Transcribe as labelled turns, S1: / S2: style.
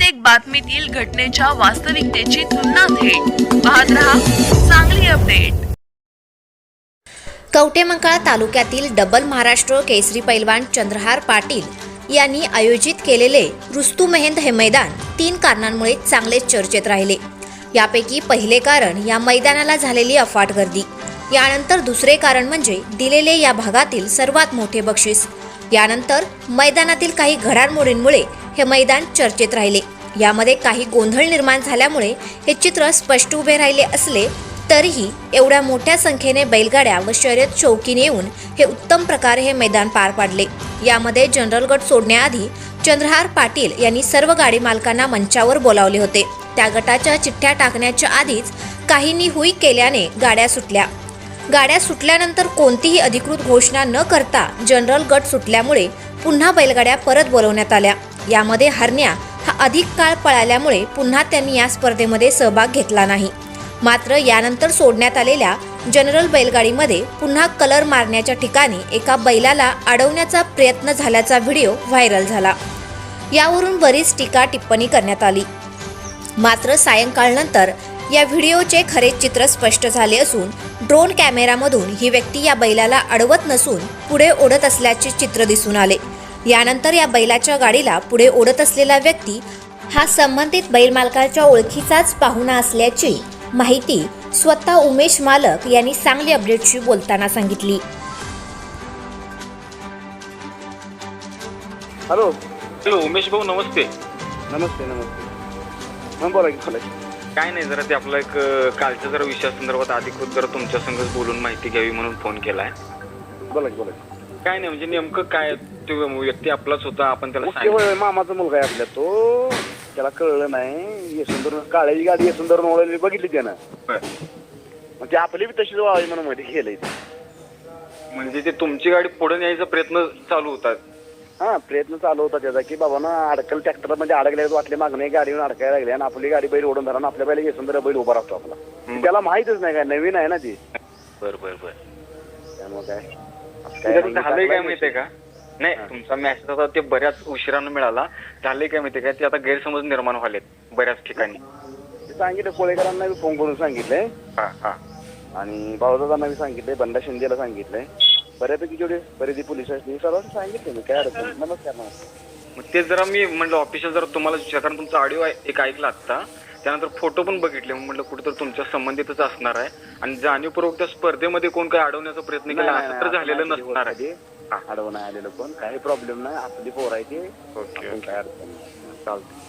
S1: प्रत्येक बातमीतील घटनेच्या वास्तविकतेची तुलना थेट पाहत रहा चांगली अपडेट।
S2: कवठेमंकाळ तालुक्यातील डबल महाराष्ट्र केसरी पैलवान चंद्रहार पाटील यांनी आयोजित केलेले रुस्तू मेहंद हे मैदान 3 कारणांमुळे चांगले चर्चेत राहिले। यापैकी पहिले कारण या मैदानाला झालेली अफाट गर्दी, यानंतर दुसरे कारण म्हणजे दिलेले या भागातील सर्वात मोठे बक्षीस, यानंतर मैदानातील काही घडामोडींमुळे हे मैदान चर्चेत राहिले। यामध्ये काही गोंधळ निर्माण झाल्यामुळे हे चित्र स्पष्ट उभे राहिले असले तरीही एवढ्या मोठ्या संख्येने बैलगाड्या व शर्यत चौकीने येऊन हे उत्तम प्रकारे हे मैदान पार पाडले। यामध्ये जनरल गट सोडण्याआधी चंद्रहार पाटील यांनी सर्व गाडी मालकांना मंचावर बोलावले होते। त्या गटाच्या चिठ्ठ्या टाकण्याच्या आधीच काहींनी हुई केल्याने गाड्या सुटल्या। गाड्या सुटल्यानंतर कोणतीही अधिकृत घोषणा न करता जनरल गट सुटल्यामुळे पुन्हा बैलगाड्या परत बोलवण्यात आल्या। यामध्ये हरण्या हा अधिक काळ पळाल्यामुळे पुन्हा त्यांनी या स्पर्धेमध्ये सहभाग घेतला नाही। मात्र यानंतर सोडण्यात आलेल्या जनरल बैलगाडीमध्ये पुन्हा कलर मारण्याच्या ठिकाणी एका बैलाला अडवण्याचा प्रयत्न झाल्याचा व्हिडिओ व्हायरल झाला। यावरून बरीच टीका टिप्पणी करण्यात आली। मात्र सायंकाळनंतर या व्हिडिओचे खरे चित्र स्पष्ट झाले असून ड्रोन कॅमेरामधून ही व्यक्ती या बैलाला अडवत नसून पुढे ओढत असल्याचे चित्र दिसून आले। यानंतर या बैलाच्या गाडीला पुढे ओढत असलेला व्यक्ती हा संबंधित बैल मालकाच्या ओळखीचाच पाहुणा असल्याची माहिती स्वतः उमेश मालक यांनी चांगली अपडेटशी बोलताना सांगितली।
S3: हॅलो
S4: हॅलो उमेश भाऊ, नमस्ते।
S3: नमस्ते नमस्ते मग बोला की बोला की.
S4: काय नाही, जरा ते आपला एक कालच्या जरा विषयासंदर्भात अधिकृत जरा तुमच्या संगच बोलून माहिती घ्यावी म्हणून फोन केलाय।
S3: बोला की बोला की.
S4: काय नाही म्हणजे नेमकं काय, तो व्यक्ती आपलाच होता, आपण त्याला
S3: होय, मामाचा मुलगा आहे आपल्या, तो त्याला कळलं नाही, यशवंतर काळ्याची गाडी यशवंतर ओळखली बघितली त्यानं, मग ते आपली बी तशीच व्हावी म्हणून मध्ये केलंय।
S4: म्हणजे ते तुमची गाडी पुढे न्यायचा प्रयत्न चालू होता?
S3: हा, प्रयत्न चालू होता त्याचा की बाबा ना अडकल ट्रॅक्टर म्हणजे अडकले वाटले मागणे गाडीवर अडकायला लागले आणि आपली गाडी बैल ओढून धरा, आपल्या बैल यशवंतर बैल उभा राहतो आपला, त्याला माहितच नाही काय, नवीन आहे ना ती।
S4: बर बर बर,
S3: त्यामुळे काय
S4: झालंय काय माहितीये का, नाही तुमचा मेसेज आता ते बऱ्याच उशिरानं मिळाला, झालंय काय माहितीये का, ते आता गैरसमज निर्माण व्हायलेत बऱ्याच ठिकाणी।
S3: सांगितलं, कोळेकरांना बी फोन करून सांगितलंय आणि भाऊदादांना बी सांगितलंय, बंडा शिंदेला सांगितलंय, बऱ्यापैकी जेवढे बरेच पोलीस असतील सर्वांना सांगितलं मी, काय अडचण नमस्कार ना।
S4: मग ते जरा मी म्हटलं ऑफिशियल जरा तुम्हाला कारण तुमचा ऑडिओ एक ऐकला आता, त्यानंतर फोटो पण बघितले, म्हटलं कुठेतरी तुमच्या संबंधितच असणार आहे आणि जाणीवपूर्वक त्या स्पर्धेमध्ये कोण काय अडवण्याचा प्रयत्न केला असं तर झालेलं नसणार आहे।
S3: अडवून आलेलं कोण, काही प्रॉब्लेम नाही, आपली पोर आहे ते,
S4: ओके
S3: काय अडचण नाही,
S4: चालतं।